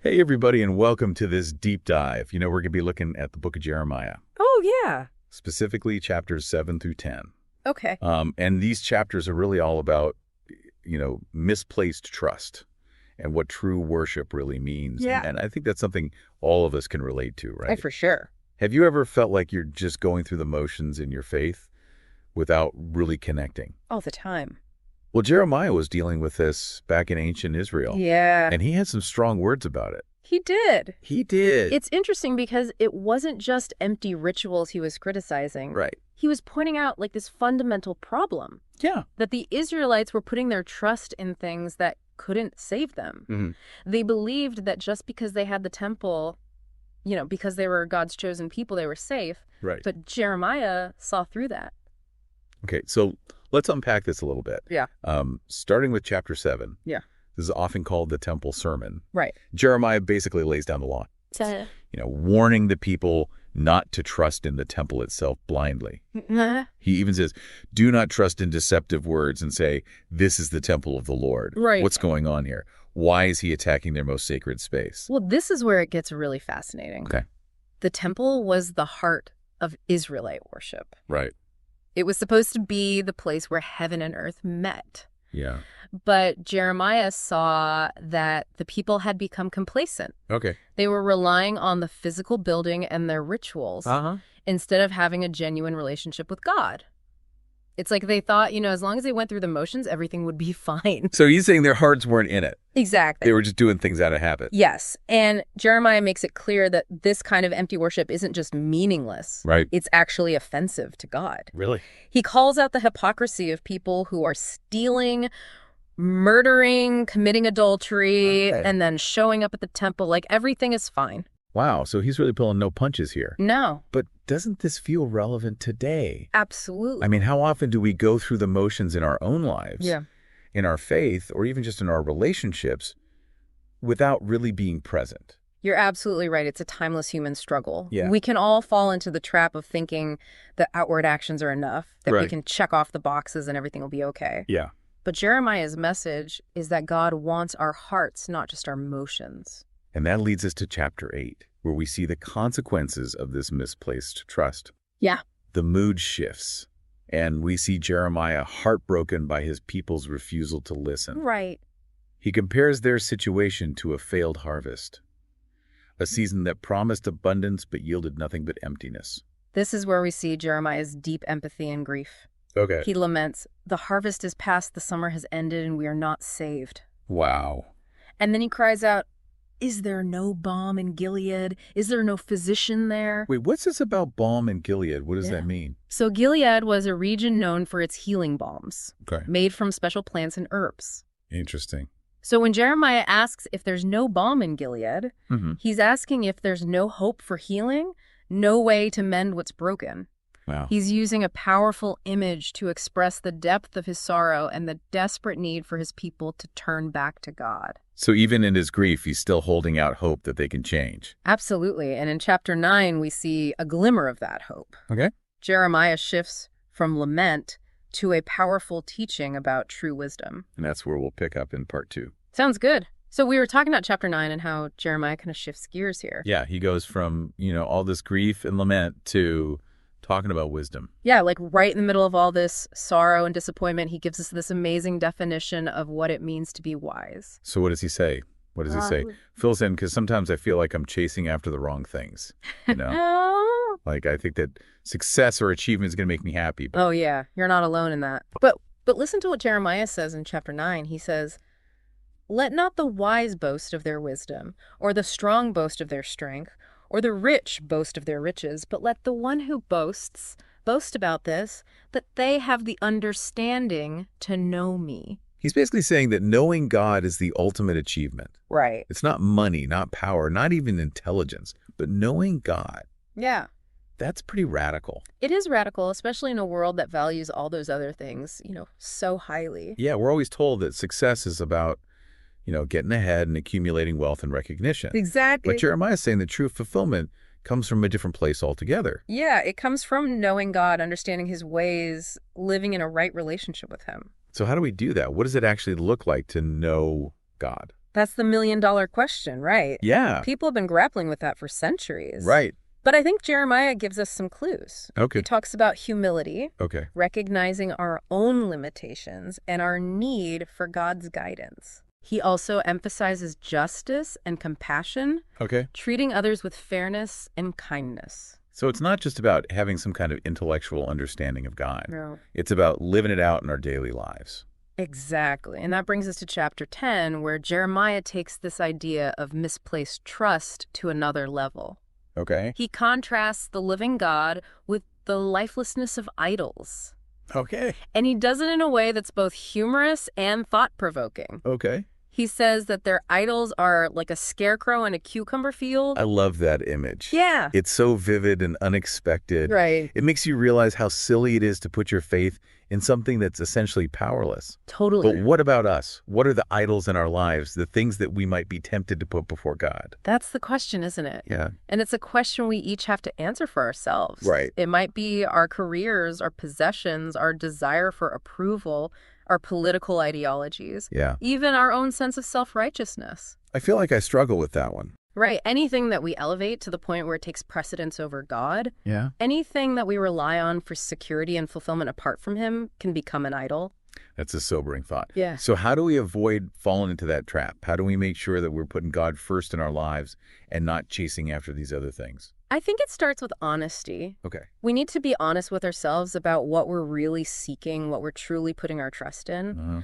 Hey, everybody, and welcome to this deep dive. We're going to be looking at the book of Jeremiah, Oh, yeah. specifically chapters 7 through 10. Okay. And these chapters are really all about, misplaced trust and what true worship really means. Yeah. And I think that's something all of us can relate to, right? For sure. Have you ever felt like you're just going through the motions in your faith without really connecting? All the time. Well, Jeremiah was dealing with this back in ancient Israel. Yeah. And he had some strong words about it. He did. He did. It's interesting because it wasn't just empty rituals he was criticizing. Right. He was pointing out this fundamental problem. Yeah. That the Israelites were putting their trust in things that couldn't save them. Mm-hmm. They believed that just because they had the temple, because they were God's chosen people, they were safe. Right. But Jeremiah saw through that. Okay, so let's unpack this a little bit. Yeah. Starting with chapter 7. Yeah. This is often called the temple sermon. Right. Jeremiah basically lays down the law, warning the people not to trust in the temple itself blindly. He even says, do not trust in deceptive words and say, this is the temple of the Lord. Right. What's going on here? Why is he attacking their most sacred space? Well, this is where it gets really fascinating. Okay. The temple was the heart of Israelite worship. Right. It was supposed to be the place where heaven and earth met. Yeah. But Jeremiah saw that the people had become complacent. Okay. They were relying on the physical building and their rituals instead of having a genuine relationship with God. It's like they thought, as long as they went through the motions, everything would be fine. So he's saying their hearts weren't in it. Exactly. They were just doing things out of habit. Yes. And Jeremiah makes it clear that this kind of empty worship isn't just meaningless. Right. It's actually offensive to God. Really? He calls out the hypocrisy of people who are stealing, murdering, committing adultery, and then showing up at the temple like everything is fine. Wow, so he's really pulling no punches here. No. But doesn't this feel relevant today? Absolutely. I mean, how often do we go through the motions in our own lives, in our faith, or even just in our relationships without really being present? You're absolutely right. It's a timeless human struggle. Yeah. We can all fall into the trap of thinking that outward actions are enough, that we can check off the boxes and everything will be okay. Yeah. But Jeremiah's message is that God wants our hearts, not just our motions. And that leads us to chapter 8, where we see the consequences of this misplaced trust. Yeah. The mood shifts, and we see Jeremiah heartbroken by his people's refusal to listen. Right. He compares their situation to a failed harvest, a season that promised abundance but yielded nothing but emptiness. This is where we see Jeremiah's deep empathy and grief. Okay. He laments, the harvest is past, the summer has ended, and we are not saved. Wow. And then he cries out, is there no balm in Gilead? Is there no physician there? Wait, what's this about balm in Gilead? What does that mean? So Gilead was a region known for its healing balms, made from special plants and herbs. Interesting. So when Jeremiah asks if there's no balm in Gilead, he's asking if there's no hope for healing, no way to mend what's broken. Wow. He's using a powerful image to express the depth of his sorrow and the desperate need for his people to turn back to God. So even in his grief, he's still holding out hope that they can change. Absolutely. And in chapter 9, we see a glimmer of that hope. Okay. Jeremiah shifts from lament to a powerful teaching about true wisdom. And that's where we'll pick up in part 2. Sounds good. So we were talking about chapter 9 and how Jeremiah kind of shifts gears here. Yeah, he goes from, all this grief and lament to talking about wisdom. Yeah, right in the middle of all this sorrow and disappointment, he gives us this amazing definition of what it means to be wise. So what does he say? What does he say? Fills in, because sometimes I feel like I'm chasing after the wrong things, Like I think that success or achievement is going to make me happy. Oh, yeah. You're not alone in that. But listen to what Jeremiah says in chapter 9. He says, let not the wise boast of their wisdom, or the strong boast of their strength, or the rich boast of their riches, but let the one who boast about this, that they have the understanding to know me. He's basically saying that knowing God is the ultimate achievement. Right. It's not money, not power, not even intelligence, but knowing God. Yeah. That's pretty radical. It is radical, especially in a world that values all those other things, so highly. Yeah, we're always told that success is about getting ahead and accumulating wealth and recognition. Exactly. But Jeremiah's saying that true fulfillment comes from a different place altogether. Yeah, it comes from knowing God, understanding his ways, living in a right relationship with him. So how do we do that? What does it actually look like to know God? That's the million-dollar question, right? Yeah. People have been grappling with that for centuries. Right. But I think Jeremiah gives us some clues. Okay. He talks about humility, Okay. recognizing our own limitations and our need for God's guidance. He also emphasizes justice and compassion, Okay. treating others with fairness and kindness. So it's not just about having some kind of intellectual understanding of God. No. It's about living it out in our daily lives. Exactly. And that brings us to chapter 10, where Jeremiah takes this idea of misplaced trust to another level. Okay. He contrasts the living God with the lifelessness of idols. Okay. And he does it in a way that's both humorous and thought-provoking. Okay. He says that their idols are like a scarecrow in a cucumber field. I love that image. Yeah. It's so vivid and unexpected. Right. It makes you realize how silly it is to put your faith in something that's essentially powerless. Totally. But what about us? What are the idols in our lives, the things that we might be tempted to put before God? That's the question, isn't it? Yeah. And it's a question we each have to answer for ourselves. Right. It might be our careers, our possessions, our desire for approval, our political ideologies, even our own sense of self-righteousness. I feel like I struggle with that one. Right. Anything that we elevate to the point where it takes precedence over God, Yeah. anything that we rely on for security and fulfillment apart from him can become an idol. That's a sobering thought. Yeah. So how do we avoid falling into that trap? How do we make sure that we're putting God first in our lives and not chasing after these other things? I think it starts with honesty. Okay. We need to be honest with ourselves about what we're really seeking, what we're truly putting our trust in. Uh-huh.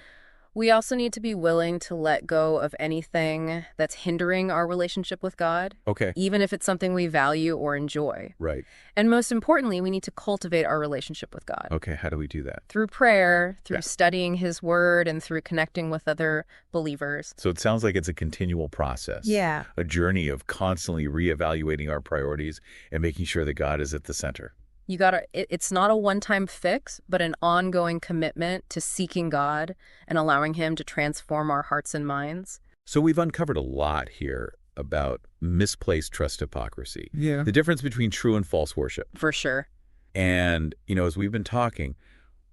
We also need to be willing to let go of anything that's hindering our relationship with God, Okay. even if it's something we value or enjoy. Right. And most importantly, we need to cultivate our relationship with God. Okay. How do we do that? Through prayer, through studying his word, and through connecting with other believers. So it sounds like it's a continual process. Yeah. A journey of constantly reevaluating our priorities and making sure that God is at the center. It's not a one-time fix, but an ongoing commitment to seeking God and allowing him to transform our hearts and minds. So we've uncovered a lot here about misplaced trust hypocrisy. Yeah. The difference between true and false worship. For sure. And, as we've been talking,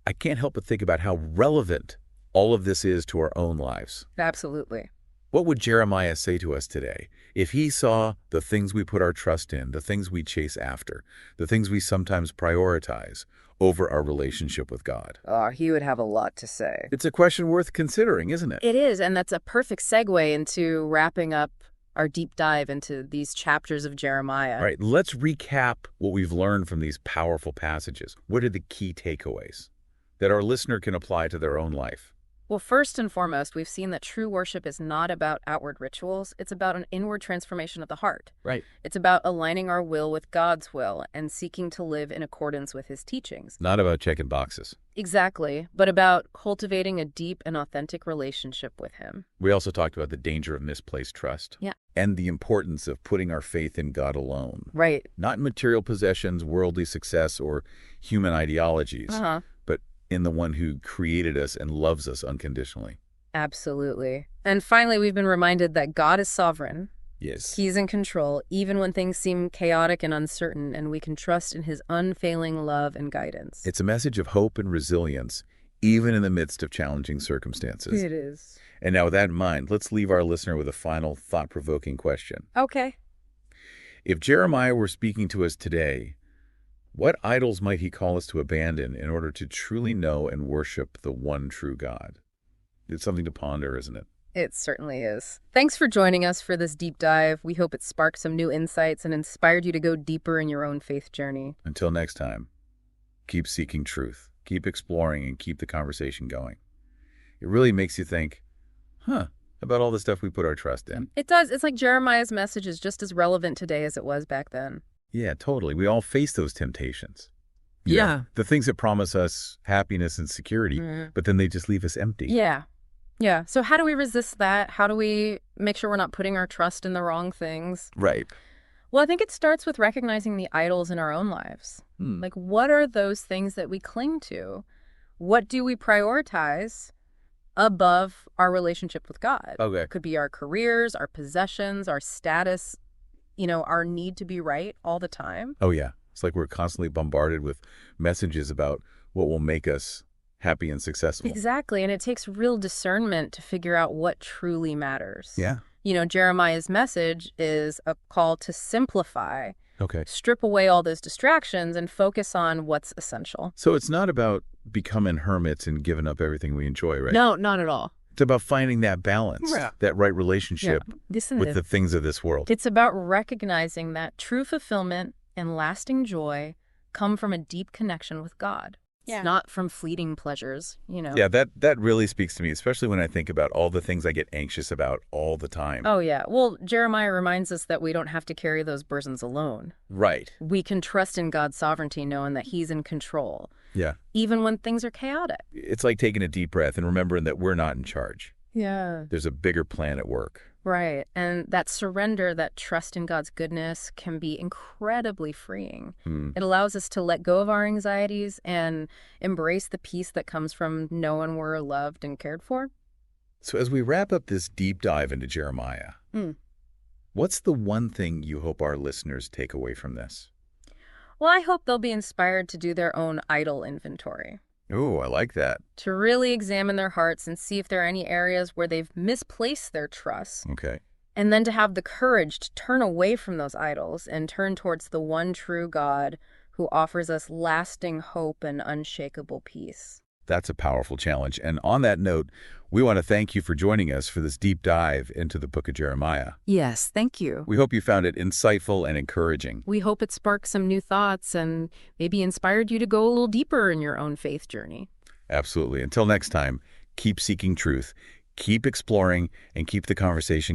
I can't help but think about how relevant all of this is to our own lives. Absolutely. What would Jeremiah say to us today if he saw the things we put our trust in, the things we chase after, the things we sometimes prioritize over our relationship with God? He would have a lot to say. It's a question worth considering, isn't it? It is, and that's a perfect segue into wrapping up our deep dive into these chapters of Jeremiah. All right, let's recap what we've learned from these powerful passages. What are the key takeaways that our listener can apply to their own life? Well, first and foremost, we've seen that true worship is not about outward rituals. It's about an inward transformation of the heart. Right. It's about aligning our will with God's will and seeking to live in accordance with his teachings. Not about checking boxes. Exactly, but about cultivating a deep and authentic relationship with him. We also talked about the danger of misplaced trust. Yeah. And the importance of putting our faith in God alone. Right. Not in material possessions, worldly success, or human ideologies, but in the one who created us and loves us unconditionally. Absolutely. And finally, we've been reminded that God is sovereign. Yes. He's in control, even when things seem chaotic and uncertain, and we can trust in his unfailing love and guidance. It's a message of hope and resilience, even in the midst of challenging circumstances. It is. And now with that in mind, let's leave our listener with a final thought-provoking question. Okay. If Jeremiah were speaking to us today, what idols might he call us to abandon in order to truly know and worship the one true God? It's something to ponder, isn't it? It certainly is. Thanks for joining us for this deep dive. We hope it sparked some new insights and inspired you to go deeper in your own faith journey. Until next time, keep seeking truth, keep exploring, and keep the conversation going. It really makes you think, about all the stuff we put our trust in. It does. It's like Jeremiah's message is just as relevant today as it was back then. Yeah, totally. We all face those temptations. Yeah. The things that promise us happiness and security, but then they just leave us empty. Yeah. Yeah. So how do we resist that? How do we make sure we're not putting our trust in the wrong things? Right. Well, I think it starts with recognizing the idols in our own lives. Like, what are those things that we cling to? What do we prioritize above our relationship with God? Okay. It could be our careers, our possessions, our status, our need to be right all the time. Oh, yeah. It's like we're constantly bombarded with messages about what will make us happy and successful. Exactly, and it takes real discernment to figure out what truly matters. Yeah. Jeremiah's message is a call to simplify, Okay. strip away all those distractions, and focus on what's essential. So it's not about becoming hermits and giving up everything we enjoy, right? No, not at all. It's about finding that balance, that right relationship with the things of this world. It's about recognizing that true fulfillment and lasting joy come from a deep connection with God. It's not from fleeting pleasures, Yeah, that really speaks to me, especially when I think about all the things I get anxious about all the time. Oh, yeah. Well, Jeremiah reminds us that we don't have to carry those burdens alone. Right. We can trust in God's sovereignty, knowing that he's in control. Yeah. Even when things are chaotic. It's like taking a deep breath and remembering that we're not in charge. Yeah. There's a bigger plan at work. Right. And that surrender, that trust in God's goodness can be incredibly freeing. It allows us to let go of our anxieties and embrace the peace that comes from knowing we're loved and cared for. So as we wrap up this deep dive into Jeremiah, what's the one thing you hope our listeners take away from this? Well, I hope they'll be inspired to do their own idol inventory. Oh, I like that. To really examine their hearts and see if there are any areas where they've misplaced their trust. Okay. And then to have the courage to turn away from those idols and turn towards the one true God who offers us lasting hope and unshakable peace. That's a powerful challenge. And on that note, we want to thank you for joining us for this deep dive into the book of Jeremiah. Yes, thank you. We hope you found it insightful and encouraging. We hope it sparked some new thoughts and maybe inspired you to go a little deeper in your own faith journey. Absolutely. Until next time, keep seeking truth, keep exploring, and keep the conversation